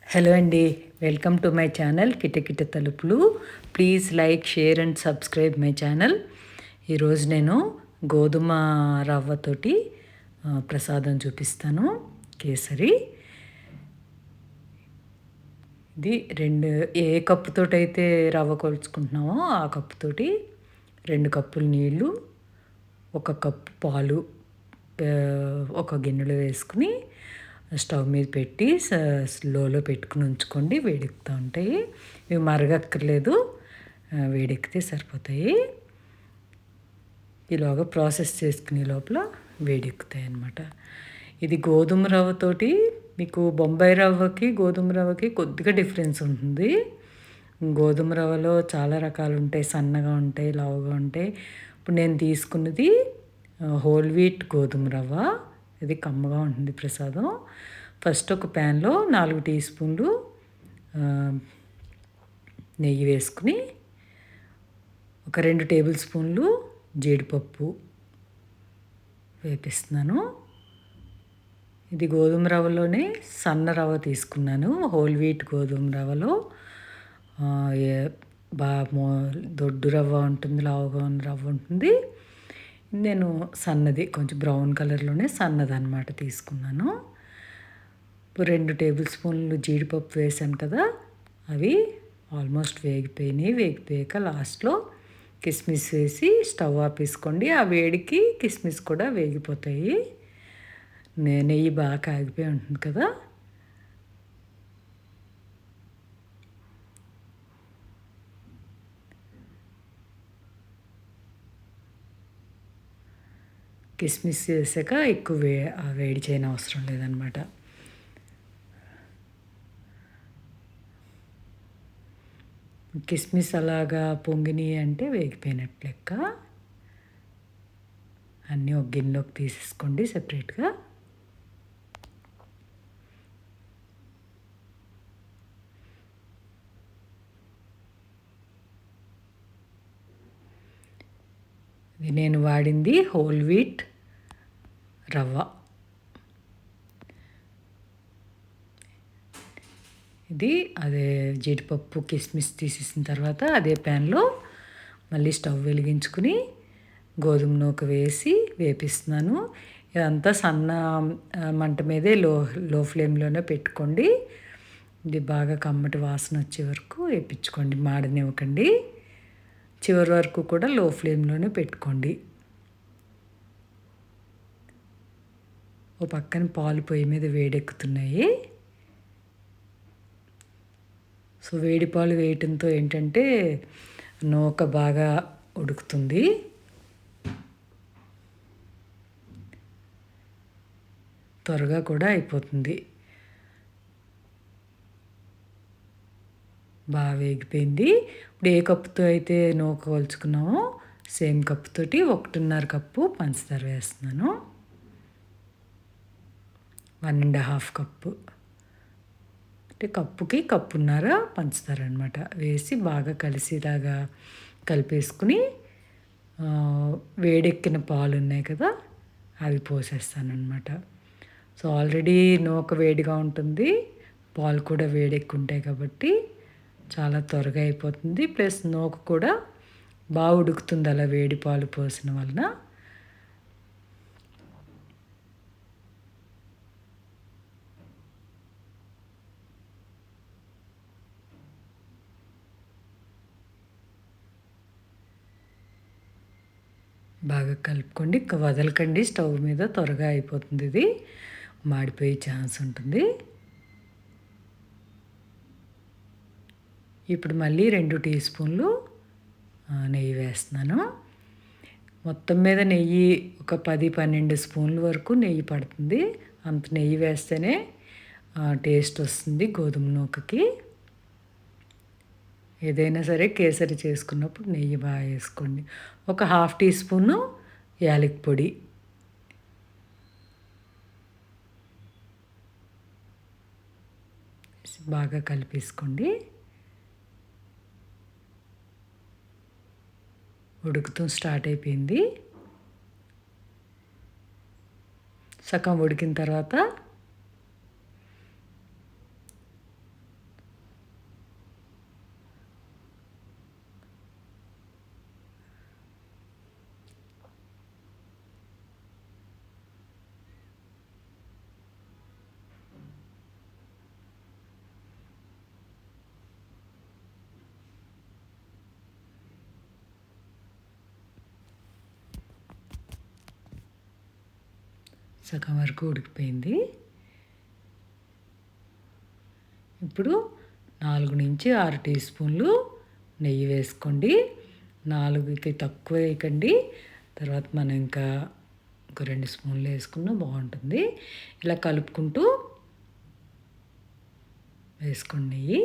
Hello అండి. Welcome to my channel కిటకిట తలుపులు. Please like, share and subscribe my channel. ఈరోజు నేను గోధుమ రవ్వతోటి ప్రసాదం చూపిస్తాను. కేసరి. ఇది ఏ కప్పుతోటైతే రవ్వ కొలుచుకుంటున్నామో ఆ కప్పుతోటి 2 కప్పులు నీళ్ళు, 1 కప్పు పాలు ఒక గిన్నెలో వేసుకుని స్టవ్ మీద పెట్టి స్లోలో పెట్టుకుని ఉంచుకోండి. వేడెక్కుతూ ఉంటాయి. ఇవి మరగక్కర్లేదు, వేడెక్కితే సరిపోతాయి. ఈలోగా ప్రాసెస్ చేసుకునే లోపల వేడెక్కుతాయి అన్నమాట. ఇది గోధుమ రవ్వతోటి మీకు బొంబాయి రవ్వకి గోధుమ రవ్వకి కొద్దిగా డిఫరెన్స్ ఉంటుంది. గోధుమ రవ్వలో చాలా రకాలు ఉంటాయి. సన్నగా ఉంటాయి, లావుగా ఉంటాయి. ఇప్పుడు నేను తీసుకున్నది హోల్ వీట్ గోధుమ రవ్వ. ఇది కమ్మగా ఉంటుంది ప్రసాదం. ఫస్ట్ ఒక ప్యాన్లో 4 టీ స్పూన్లు నెయ్యి వేసుకుని, ఒక 2 టేబుల్ స్పూన్లు జీడిపప్పు వేపిస్తున్నాను. ఇది గోధుమ రవ్వలోనే సన్న రవ్వ తీసుకున్నాను. హోల్ వీట్ గోధుమ రవ్వలో దొడ్డు రవ్వ ఉంటుంది, లావుగా ఉన్న రవ్వ ఉంటుంది. నేను సన్నది కొంచెం బ్రౌన్ కలర్లోనే సన్నది అనమాట తీసుకున్నాను. 2 టేబుల్ స్పూన్లు జీడిపప్పు వేసాను కదా, అవి ఆల్మోస్ట్ వేగిపోయినాయి. వేగిపోయాక లాస్ట్లో కిస్మిస్ వేసి స్టవ్ ఆపేసుకోండి. ఆ వేడికి కిస్మిస్ కూడా వేగిపోతాయి. నెయ్యి బాగా కాగిపోయి ఉంటుంది కదా. కిస్మిస్ వేసాక ఎక్కువ వేడి చేయని అవసరం లేదనమాట. కిస్మిస్ అలాగా పొంగిని అంటే వేగిపోయినట్టు లెక్క. అన్నీ ఒక గిన్నెలోకి తీసేసుకోండి సెపరేట్గా. ఇది నేను వాడింది హోల్ వీట్ రవ్వ. ఇది అదే జీడిపప్పు కిస్మిస్ తీసేసిన తర్వాత అదే ప్యాన్లో మళ్ళీ స్టవ్ వెలిగించుకుని గోధుమ నూక వేసి వేపిస్తున్నాను. ఇదంతా సన్న మంట మీదే లో ఫ్లేమ్లోనే పెట్టుకోండి. ఇది బాగా కమ్మటి వాసన వచ్చే వరకు వేపించుకోండి, మాడనివ్వకండి. చివరి వరకు కూడా లో ఫ్లేమ్లోనే పెట్టుకోండి. ఓ పక్కన పాలు పొయ్యి మీద వేడెక్కుతున్నాయి. సో వేడి పాలు వేయటంతో ఏంటంటే నూక బాగా ఉడుకుతుంది. త్వరగా కూడా అయిపోతుంది. బాగా వేగిపోయింది. ఇప్పుడు ఏ కప్పుతో అయితే నూక కొలుచుకున్నామో సేమ్ కప్పుతోటి 1.5 కప్పు పంచదార వేస్తున్నాను. 1.5 కప్పు అంటే కప్పుకి కప్పున్నర పంచదార అనమాట వేసి బాగా కలిసేలాగా కలిపేసుకుని వేడెక్కిన పాలు ఉన్నాయి కదా, అవి పోసేస్తానమాట. సో ఆల్రెడీ నూక వేడిగా ఉంటుంది, పాలు కూడా వేడెక్కి ఉంటాయి కాబట్టి చాలా త్వరగా అయిపోతుంది. ప్లస్ నూక కూడా బాగా ఉడుకుతుంది అలా వేడి పాలు పోసిన వలన. బాగా కలుపుకోండి, వదలకండి స్టవ్ మీద, త్వరగా అయిపోతుంది. ఇది మాడిపోయే ఛాన్స్ ఉంటుంది. ఇప్పుడు మళ్ళీ 2 టీ స్పూన్లు నెయ్యి వేస్తున్నాను. మొత్తం మీద నెయ్యి ఒక 10-12 స్పూన్ల వరకు నెయ్యి పడుతుంది. అంత నెయ్యి వేస్తేనే టేస్ట్ వస్తుంది గోధుమ నూకకి. ఏదైనా సరే కేసరి చేసుకున్నప్పుడు నెయ్యి బాగా వేసుకోండి. ఒక 1/2 టీ స్పూను యాలకి పొడి, బాగా కలిపేసుకోండి. ఉడుకుతూ స్టార్ట్ అయిపోయింది. సగం ఉడికిన తర్వాత సగం వరకు ఉడికిపోయింది. ఇప్పుడు 4-6 టీ స్పూన్లు నెయ్యి వేసుకోండి. 4కి తక్కువ వేయకండి. తర్వాత మనం ఇంకా ఒక 2 స్పూన్లు వేసుకున్నా బాగుంటుంది. ఇలా కలుపుకుంటూ వేసుకోండి నెయ్యి.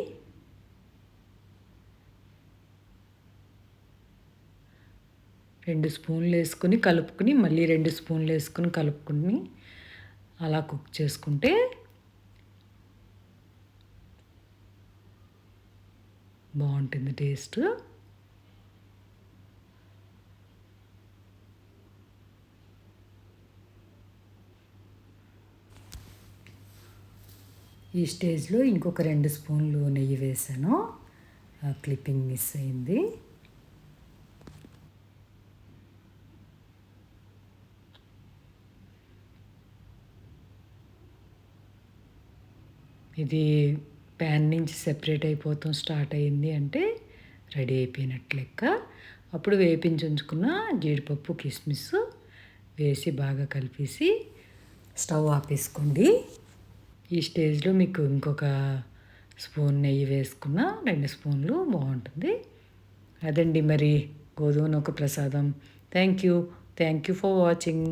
రెండు స్పూన్లు వేసుకుని కలుపుకుని మళ్ళీ 2 స్పూన్లు వేసుకుని కలుపుకుని అలా కుక్ చేసుకుంటే బాగుంటుంది టేస్ట్. ఈ స్టేజ్లో ఇంకొక 2 స్పూన్లు నెయ్యి వేసాను. క్లిప్పింగ్ మిస్ అయింది. ఇది ప్యాన్ నుంచి సెపరేట్ అయిపోతాం స్టార్ట్ అయింది అంటే రెడీ అయిపోయినట్టు లెక్క. అప్పుడు వేపించి ఉంచుకున్న జీడిపప్పు కిస్మిస్ వేసి బాగా కలిపేసి స్టవ్ ఆపేసుకోండి. ఈ స్టేజ్లో మీకు ఇంకొక స్పూన్ నెయ్యి వేసుకున్న 2 స్పూన్లు బాగుంటుంది. అదండి మరి గోధుమ నూక ప్రసాదం. Thank you for watching.